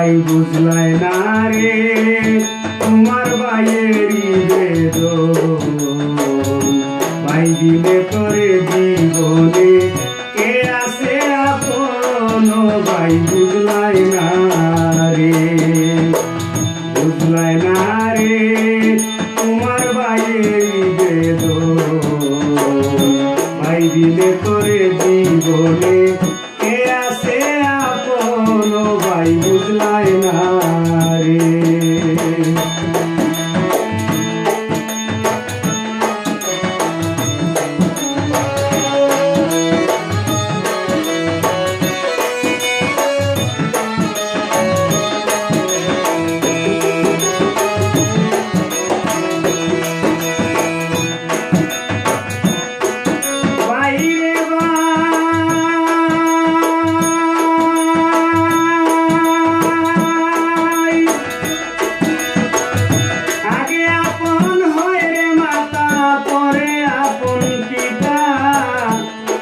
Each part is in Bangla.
ভাই বুঝলাই না রে তোমার ভাইয়েরই বেদন ভাই দিলে তোরে জীবনে কে আছে আপন ভাই বুঝলাই না রে বুঝলাই না রে তোমার ভাইয়েরই বেদন ভাই দিলে তোরে জীবনে কে আছে আপন ভাই বুঝলাই না রে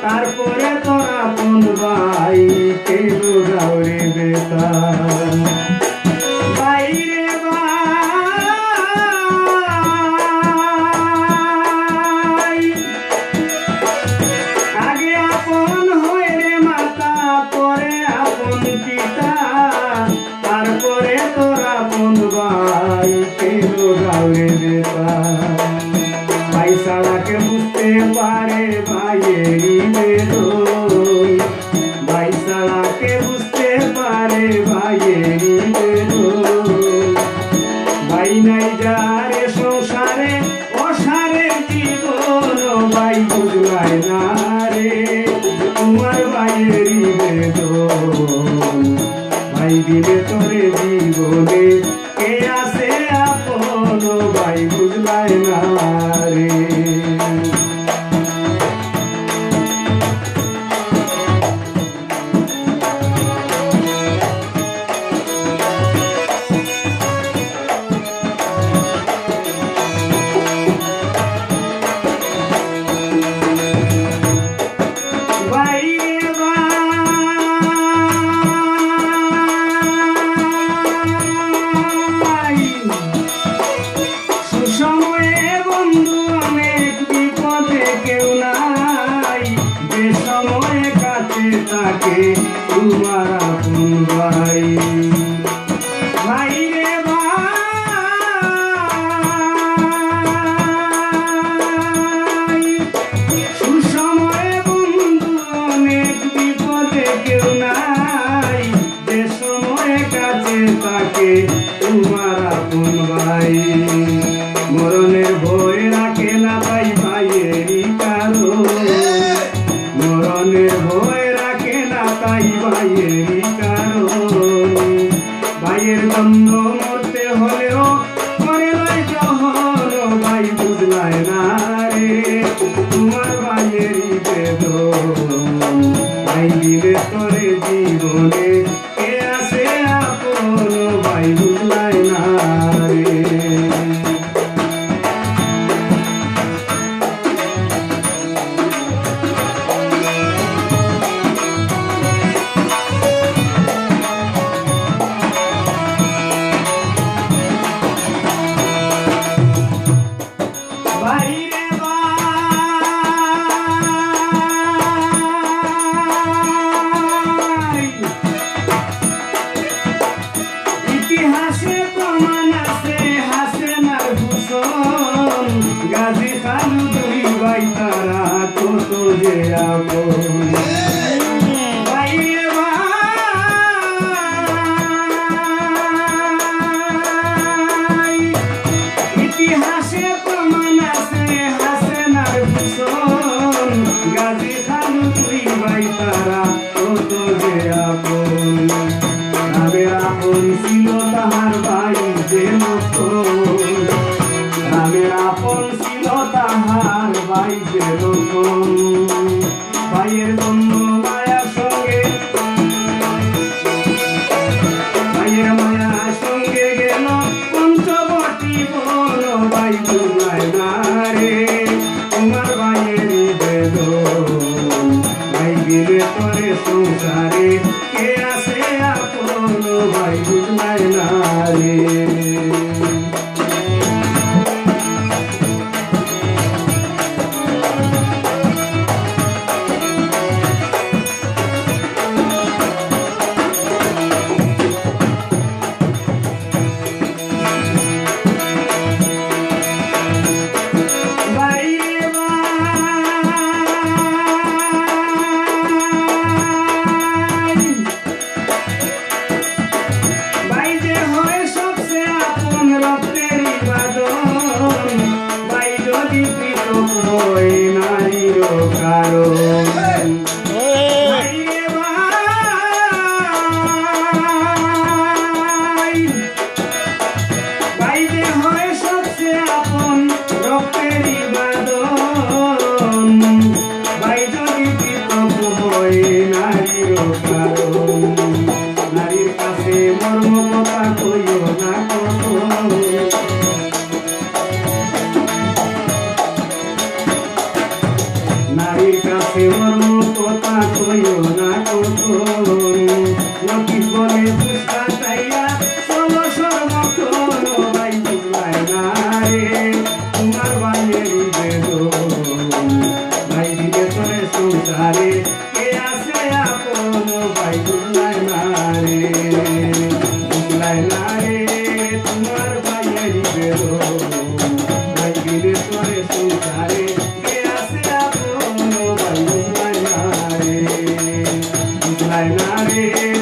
তারপরে তোরা কোন ভাই কে বুঝাও রে বেটা ভাই রে ভাই আগে আপন হয় রে মাতা পরে আপন পিতা তারপরে তোরা কোন ভাই কে বুঝাও রে বেটা ভাই সারাকে বুঝতে পারে ভাইয়েরই বেদন ভাই সারাকে বুঝতে পারে ভাইয়েরই বেদন ভাই নাই যারে সংসারে অসারে জীবন ভাই বুঝলাই না রে তোমার ভাইয়েরই বেদন ভাই দিলে তোরে জীবনে কে আছে আপন ভাই বুঝলাই না রে তাকে তোমার আপন ভাই ভাই রে ভাই সুসময়ে বন্ধু অনেক বিপদে কেউ নাই যে সময়ে কাছে তাকে তোমার আপন ভাই মরণের ভয় রাখে না ভাই ভাইয়েরই কারণ মরণের ভয় তাই ভাইয়েরই কারণ ভাইয়ের জন্য মরতে হলেও মরে নাই যখন ভাই বুঝলাই না রে তোমার ভাইয়েরই বেদন ভাই দিলে তোরে জীবনে কে আছে আপন ভাই বুঝলাই না রে ইতিহাসে প্রমাণ আছে হাসেনার ভূষণ গাজী খালু দুই ভাই তারা কত যে আপন ভাই রে ভাই ইতিহাসে প্রমাণ আছে হাসেনার ভূষণ গাজী খালু দুই ভাই তারা কত যে আপন রামের আপন ছিল তাহার ভাই যে নতুন রামের আপন ছিল তাহার ভাই যে নতুন ভাইয়ের বন্ধু মায়ার সঙ্গে ভাইয়ের মায়ার সঙ্গে গেল পঞ্চবটি বল ভাই বুঝলাই না রে তোমার ভাইয়েরই বেদন ভাই দিলে তোরে সংসারে কে আছে আপন ভাই বুঝলাই কারণ নারীর কাছে মর্ম কথা কইও না কখনো নারীর কাছে মর্ম কথা কইও না কখনো নকি বলে দুষ্টা চাইয়া চলো সর্বত ভাই বুঝলাই না রে তোমার ভাইয়ের ভাই দিলে চলে সংসারে কে আছে আপন ভাই বুঝলাই না রে বুঝলাই না রে তোমার ভাইয়ের ভাই দিলে চলে সংসারে কে আছে আপন ভাই বুঝলাই না রে বুঝলাই না রে